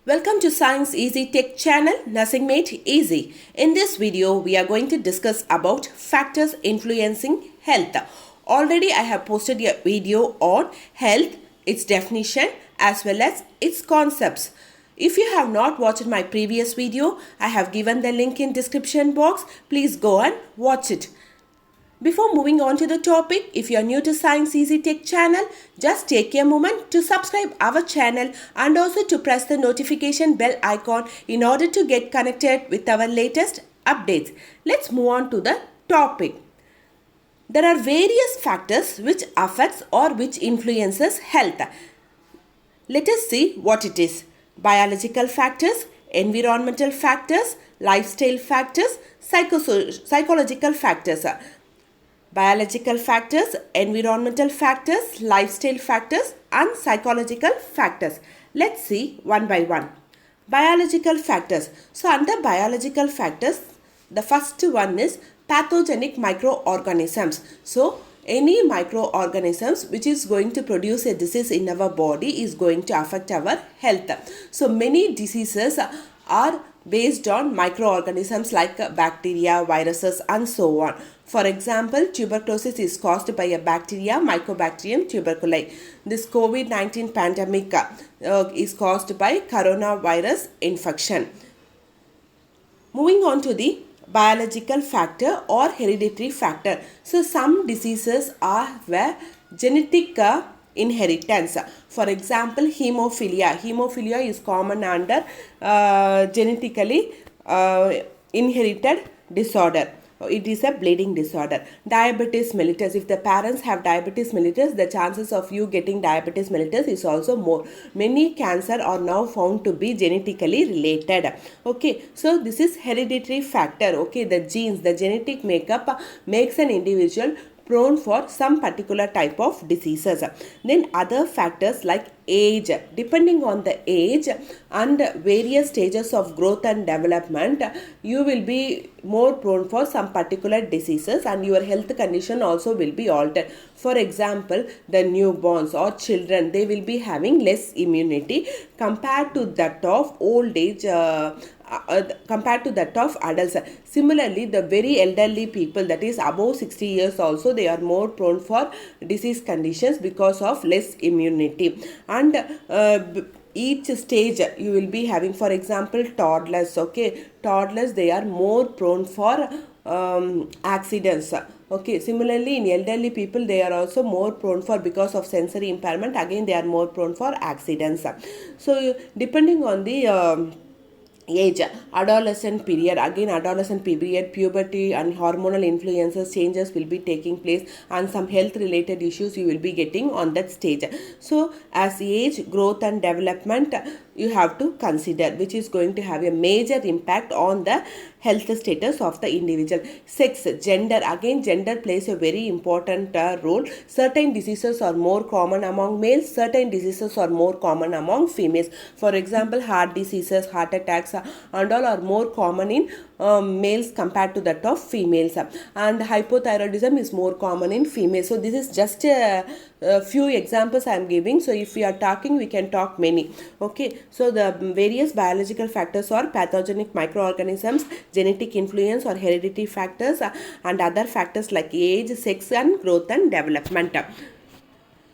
Welcome to Science Easy Tech channel, Nursing Made Easy. In this video, we are going to discuss about factors influencing health. Already I have posted a video on health, its definition as well as its concepts. If you have not watched my previous video, I have given the link in description box. Please go and watch it. Before moving on to the topic, if you are new to Science Easy Tech channel, just take a moment to subscribe our channel and also to press the notification bell icon in order to get connected with our latest updates. Let's move on to the topic. There are various factors which affects or which influences health. Let us see what it is. Biological factors, environmental factors, lifestyle factors, psychological factors. Biological factors, environmental factors, lifestyle factors and psychological factors. Let's see one by one. Biological factors. So under biological factors, the first one is pathogenic microorganisms. So any microorganisms which is going to produce a disease in our body is going to affect our health. So many diseases are based on microorganisms like bacteria, viruses and so on. For example, tuberculosis is caused by a bacteria, Mycobacterium tuberculosis. This COVID-19 pandemic is caused by coronavirus infection. Moving on to the biological factor or hereditary factor. So some diseases are where genetic inheritance. For example, hemophilia. Hemophilia is common under genetically inherited disorder. It is a bleeding disorder. Diabetes mellitus. If the parents have diabetes mellitus, the chances of you getting diabetes mellitus is also more. Many cancer are now found to be genetically related. Okay, so this is hereditary factor. Okay, the genes, the genetic makeup makes an individual prone for some particular type of diseases. Then other factors like age, depending on the age and various stages of growth and development, you will be more prone for some particular diseases and your health condition also will be altered. For example, the newborns or children, they will be having less immunity compared to that of old age compared to that of adults. Similarly, the very elderly people, that is above 60 years also, they are more prone for disease conditions because of less immunity. And each stage you will be having, for example, toddlers. Okay, toddlers, they are more prone for accidents. Okay, similarly in elderly people, they are also more prone for, because of sensory impairment, again they are more prone for accidents. So depending on the age, adolescent period, again adolescent period, puberty and hormonal influences, changes will be taking place and some health related issues you will be getting on that stage. So as age, growth and development you have to consider, which is going to have a major impact on the health status of the individual. Sex, gender, again gender plays a very important role. Certain diseases are more common among males, certain diseases are more common among females. For example, heart diseases, heart attacks and all are more common in males compared to that of females, and hypothyroidism is more common in females. So this is just a few examples I am giving. So if we are talking, we can talk many. Okay, so the various biological factors are pathogenic microorganisms, genetic influence or hereditary factors, and other factors like age, sex and growth and development.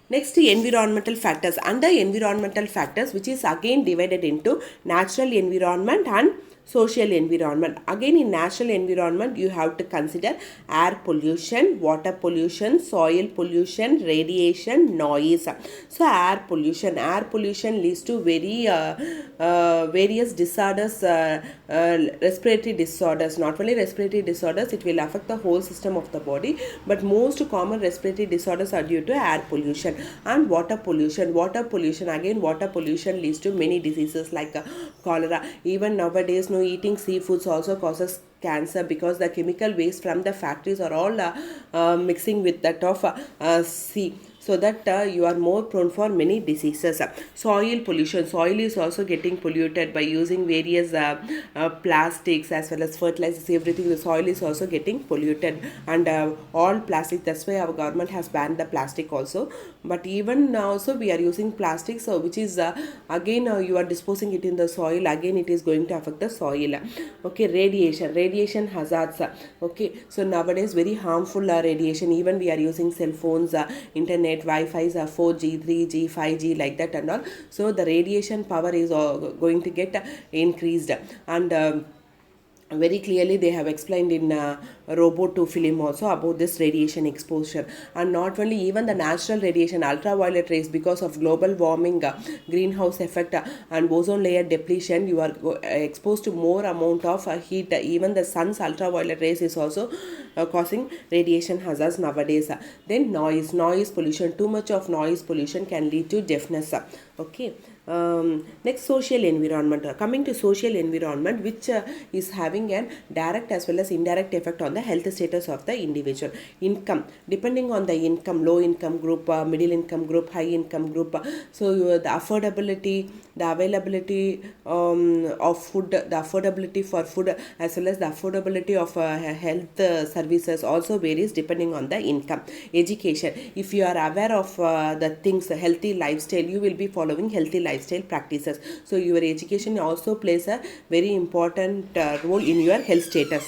Next, environmental factors. Under environmental factors, which is again divided into natural environment and social environment. Again, in natural environment, you have to consider air pollution, water pollution, soil pollution, radiation, noise. So air pollution leads to various disorders, respiratory disorders. Not only respiratory disorders, it will affect the whole system of the body, but most common respiratory disorders are due to air pollution. And water pollution, again water pollution leads to many diseases like cholera. Even nowadays, eating seafoods also causes cancer, because the chemical waste from the factories are all mixing with that of sea. so that you are more prone for many diseases. Soil pollution, soil is also getting polluted by using various plastics as well as fertilizers, everything. The soil is also getting polluted, and all plastic, that's why our government has banned the plastic also. But even now also we are using plastic, so which is again you are disposing it in the soil, again it is going to affect the soil. Okay, radiation hazards. Okay, so nowadays very harmful radiation, even we are using cell phones, internet, wi-fi, 4G, 3G, 5G, like that and all. So the radiation power is going to get increased, and very clearly they have explained in Robo 2 film also about this radiation exposure. And not only, even the natural radiation, ultraviolet rays, because of global warming, greenhouse effect, and ozone layer depletion, you are exposed to more amount of heat. Even the sun's ultraviolet rays is also causing radiation hazards nowadays. Then noise pollution, too much of noise pollution can lead to deafness. Okay. Next, social environment. Coming to social environment, which is having an direct as well as indirect effect on the health status of the individual. Income, depending on the income, low income group, middle income group, high income group. The affordability, the availability of food, the affordability for food, as well as the affordability of health services also varies depending on the income. Education, if you are aware of the things, healthy lifestyle, you will be following healthy lifestyle practices. So your education also plays a very important role in your health status.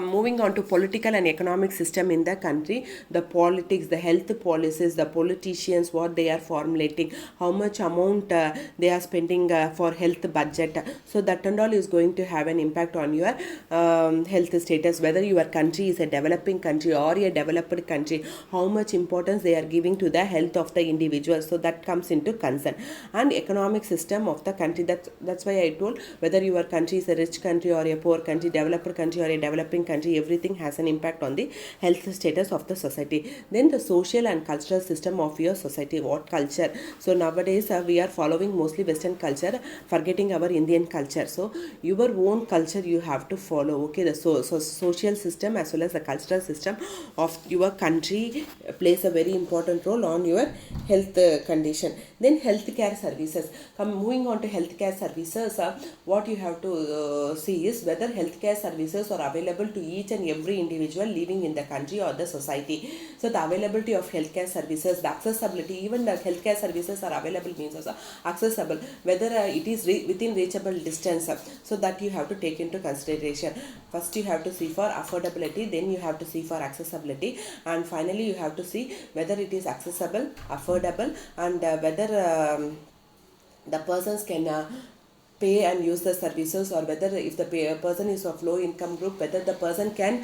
Moving on to political and economic system in the country, the politics, the health policies, the politicians, what they are formulating, how much amount they are spending for health budget. So that and all is going to have an impact on your health status, whether your country is a developing country or a developed country, how much importance they are giving to the health of the individual. So that comes into concern. And economic system of the country, that's why I told, whether your country is a rich country or a poor country, developed country or a developing country, everything has an impact on the health status of the society. Then the social and cultural system of your society, what culture. So nowadays we are following mostly Western culture, forgetting our Indian culture. So your own culture you have to follow. Okay, the social system as well as the cultural system of your country plays a very important role on your health condition. Then healthcare services. Moving on to healthcare services, what you have to see is whether healthcare services are available to each and every individual living in the country or the society. So the availability of healthcare services, the accessibility, even the healthcare services are available means also accessible, whether it is within reachable distance. So that you have to take into consideration. First you have to see for affordability, then you have to see for accessibility, and finally you have to see whether it is accessible, affordable, and whether the persons can pay and use the services, or whether if the person is of low income group, whether the person can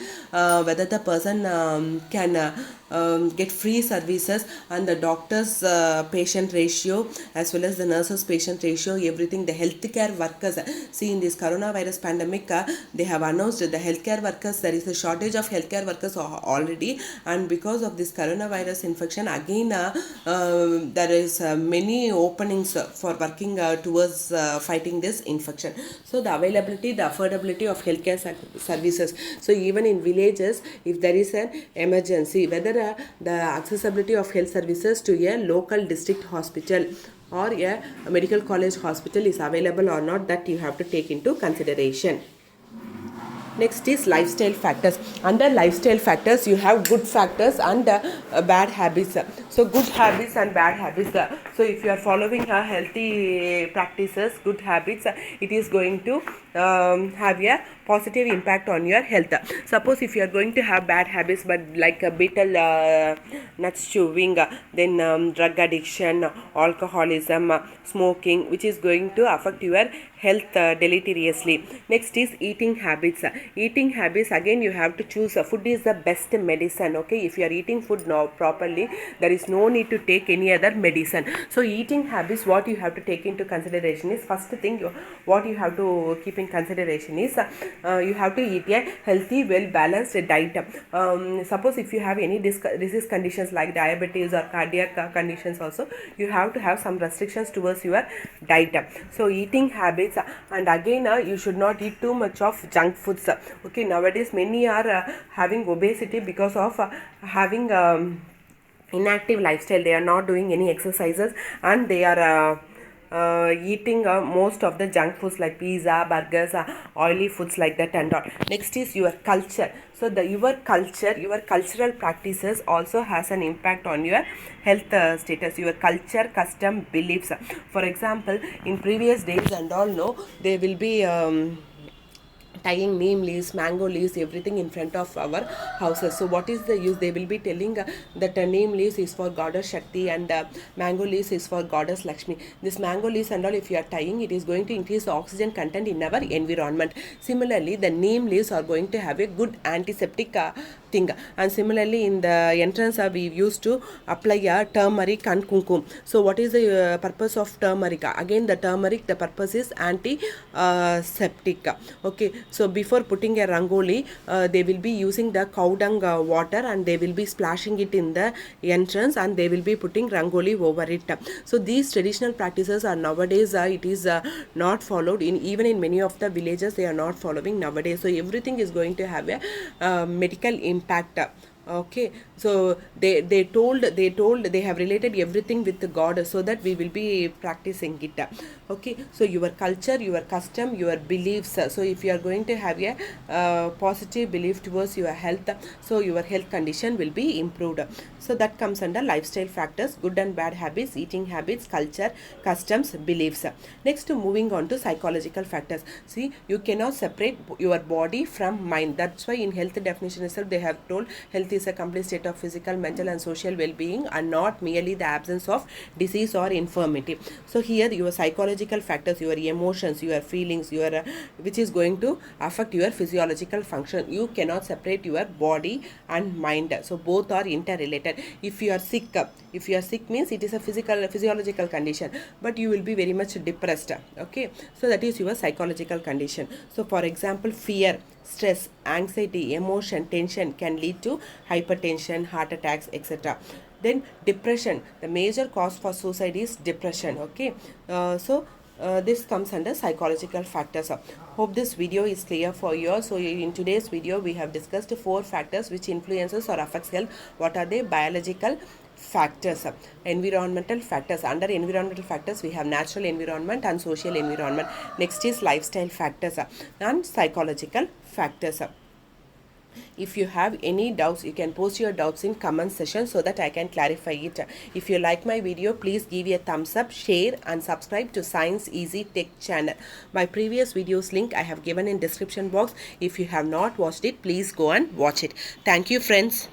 get free services, and the doctors patient ratio as well as the nurses patient ratio, everything. The healthcare workers, see in this coronavirus pandemic, they have announced the healthcare workers, there is a shortage of healthcare workers already, and because of this coronavirus infection again there is many openings for working towards fighting this infection. So the availability, the affordability of healthcare services. So even in villages, if there is an emergency, whether the accessibility of health services to a local district hospital or a medical college hospital is available or not, that you have to take into consideration. Next is lifestyle factors. Under lifestyle factors, you have good factors and bad habits. So good habits and bad habits. So if you are following healthy practices, good habits, it is going to have a positive impact on your health. Suppose if you are going to have bad habits, but like betel nuts chewing, then drug addiction, alcoholism, smoking, which is going to affect your health deleteriously. Next is eating habits. Eating habits, again you have to choose. Food is the best medicine. Okay, if you are eating food now properly, there is no need to take any other medicine. So eating habits, what you have to take into consideration is, first thing what you have to keep in consideration is you have to eat a healthy, well balanced diet. Suppose if you have any disease conditions like diabetes or cardiac conditions also, you have to have some restrictions towards your diet. So eating habits, and again you should not eat too much of junk foods. Okay, nowadays many are having obesity because of having inactive lifestyle. They are not doing any exercises, and they are eating most of the junk foods like pizza, burgers, oily foods like that and all. Next is your culture. So your culture, your cultural practices also has an impact on your health status. Your culture, custom, beliefs. For example, in previous days and all, no, they will be tying neem leaves, mango leaves, everything in front of our houses. So what is the use? They will be telling that neem leaves is for goddess Shakti, and mango leaves is for goddess Lakshmi. This mango leaves and all, if you are tying, it is going to increase the oxygen content in our environment. Similarly, the neem leaves are going to have a good antiseptic thing. And similarly, in the entrance, we used to apply turmeric and kumkum. So what is the purpose of turmeric? Again, the turmeric, the purpose is antiseptic. Okay, so before putting a rangoli, they will be using the cow dung water, and they will be splashing it in the entrance, and they will be putting rangoli over it. So these traditional practices are nowadays it is not followed in, even in many of the villages they are not following nowadays. So everything is going to have a medical impact. Okay, so they told they have related everything with the God, so that we will be practicing it. Okay, so your culture, your custom, your beliefs. So if you are going to have a positive belief towards your health, so your health condition will be improved. So that comes under lifestyle factors, good and bad habits, eating habits, culture, customs, beliefs. Next, moving on to psychological factors. See, you cannot separate your body from mind. That's why in health definition itself they have told health is a complete state of physical, mental and social well-being, and not merely the absence of disease or infirmity. So here your psychological factors, your emotions, your feelings, your which is going to affect your physiological function. You cannot separate your body and mind. So both are interrelated. If you are sick means it is a physiological condition, but you will be very much depressed. Okay, so that is your psychological condition. So for example, fear, stress, anxiety, emotion, tension can lead to hypertension, heart attacks, etc. Then depression, the major cause for suicide is depression. Okay, this comes under psychological factors. Hope this video is clear for you. So in today's video we have discussed 4 factors which influences or affects health. What are they? Biological factors, environmental factors. Under environmental factors we have natural environment and social environment. Next is lifestyle factors and psychological factors. If you have any doubts, you can post your doubts in comment section so that I can clarify it. If you like my video, please give a thumbs up, share and subscribe to Science Easy Tech channel. My previous videos link I have given in description box. If you have not watched it, please go and watch it. Thank you friends.